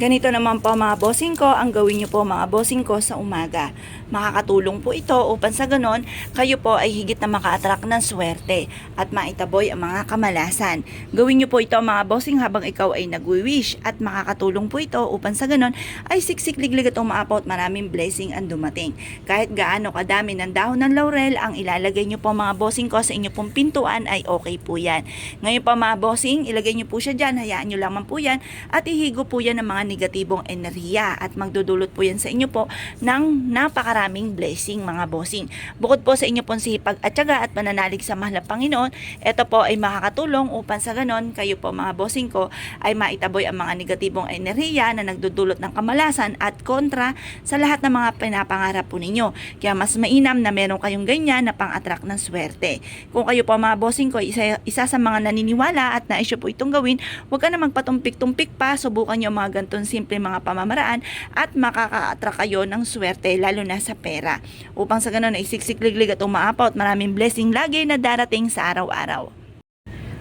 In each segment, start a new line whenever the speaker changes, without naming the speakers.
Ganito naman po mga bossing ko, ang gawin nyo po mga bossing ko sa umaga. Makakatulong po ito upang sa ganon, kayo po ay higit na maka-attract ng swerte at maitaboy ang mga kamalasan. Gawin nyo po ito mga bossing habang ikaw ay nagwi-wish at makakatulong po ito upang sa ganon ay siksik-liglig at umaapaw at maraming blessing ang dumating. Kahit gaano kadami ng dahon ng laurel ang ilalagay nyo po mga bossing ko sa inyo pong pintuan ay okay po yan. Ngayon pa mga bossing, ilagay nyo po siya dyan, hayaan nyo lamang po yan at ihigo po yan ng mga negatibong enerhiya at magdudulot po yan sa inyo po ng napakaraming blessing mga bossing. Bukod po sa inyo pong sipag at tiyaga at pananalig sa mahal na Panginoon, ito po ay makakatulong upang sa ganon kayo po mga bossing ko ay maitaboy ang mga negatibong enerhiya na nagdudulot ng kamalasan at kontra sa lahat ng mga pinapangarap po ninyo. Kaya mas mainam na meron kayong ganyan na pang-attract ng swerte. Kung kayo po mga bossing ko isa sa mga naniniwala at nais po itong gawin, huwag ka na magpatumpik-tumpik pa, subukan nyo mga ganitong simple mga pamamaraan at makaka-attract kayo ng swerte lalo na sa pera. Upang sa ganun ay siksik-liglig at umaapaw at maraming blessing lagi na darating sa araw-araw.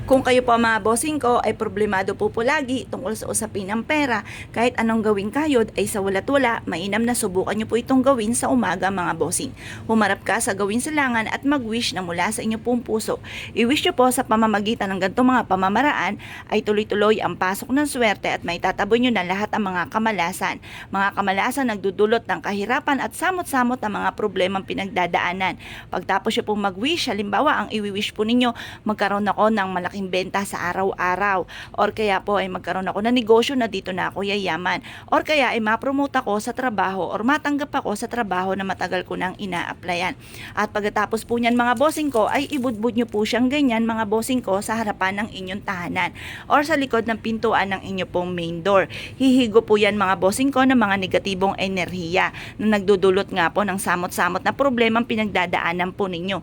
Kung kayo po mga bossing ko ay problemado po lagi tungkol sa usapin ng pera, kahit anong gawing kayod ay sa wala't wala, mainam na subukan nyo po itong gawin sa umaga mga bossing. Humarap ka sa gawin silangan at mag-wish na mula sa inyong pong puso. I-wish nyo po sa pamamagitan ng ganitong mga pamamaraan ay tuloy-tuloy ang pasok ng swerte at may tataboy nyo na lahat ang mga kamalasan. Mga kamalasan nagdudulot ng kahirapan at samot-samot ang mga problemang pinagdadaanan. Pagtapos nyo pong mag-wish, halimbawa ang i-wish po ninyo, magkaroon ako ng malaking benta sa araw-araw, or kaya po ay magkaroon ako ng negosyo na dito na ako yayaman, or kaya ay ma-promote ako sa trabaho or matanggap ako sa trabaho na matagal ko nang ina-applyan. At pagkatapos po niyan mga bossing ko ay ibudbud nyo po siyang ganyan mga bossing ko sa harapan ng inyong tahanan or sa likod ng pintuan ng inyo pong main door. Hihigo po yan mga bossing ko ng mga negatibong enerhiya na nagdudulot nga po ng samot-samot na problemang pinagdadaanan po ninyo.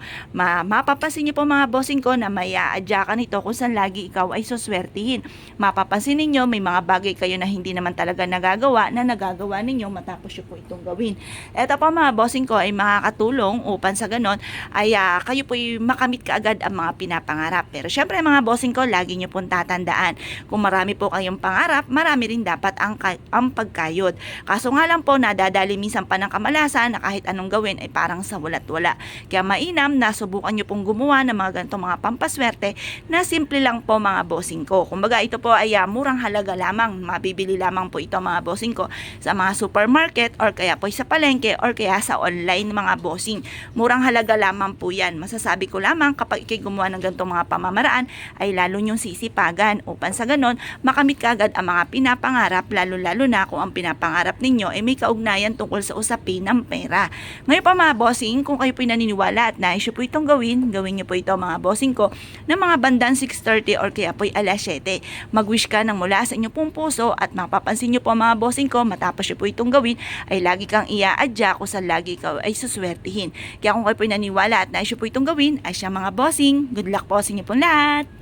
Mapapansin nyo po mga bossing ko na may aadyakan ito kung saan lagi ikaw ay suswertihin. Mapapansin ninyo may mga bagay kayo na hindi naman talaga nagagawa na nagagawa ninyo matapos nyo po itong gawin. Eto po mga bossing ko ay makakatulong upang sa ganon ay kayo po ay makamit kaagad ang mga pinapangarap. Pero syempre mga bossing ko, lagi nyo pong tatandaan, kung marami po kayong pangarap, marami rin dapat ang pagkayod. Kaso nga lang po nadadali minsan pa ng kamalasan na kahit anong gawin ay parang sa wala't wala. Kaya mainam na subukan nyo pong gumawa ng mga ganitong mga pampaswerte na simple lang po mga bossing ko. Kumbaga ito po ay murang halaga lamang. Mabibili lamang po ito mga bossing ko sa mga supermarket or kaya po sa palengke or kaya sa online mga bossing. Murang halaga lamang po yan. Masasabi ko lamang kapag ikay gumawa ng ganitong mga pamamaraan ay lalo nyong sisipagan upang sa ganon makamit kaagad ang mga pinapangarap, lalo na kung ang pinapangarap ninyo ay may kaugnayan tungkol sa usapin ng pera. Ngayon pa mga bossing, kung kayo po naniniwala at nais po itong gawin nyo po ito mga bossing ko ng mga bandang 6:30 or kaya po alas 7. Mag-wish ka ng mula sa inyong pong puso at mapapansin nyo po mga bossing ko matapos nyo po itong gawin ay lagi kang iaadya kung saan lagi ikaw ay suswertihin. Kaya kung kayo po naniniwala at nais po itong gawin ay siya mga bossing, good luck po sa inyo pong lahat!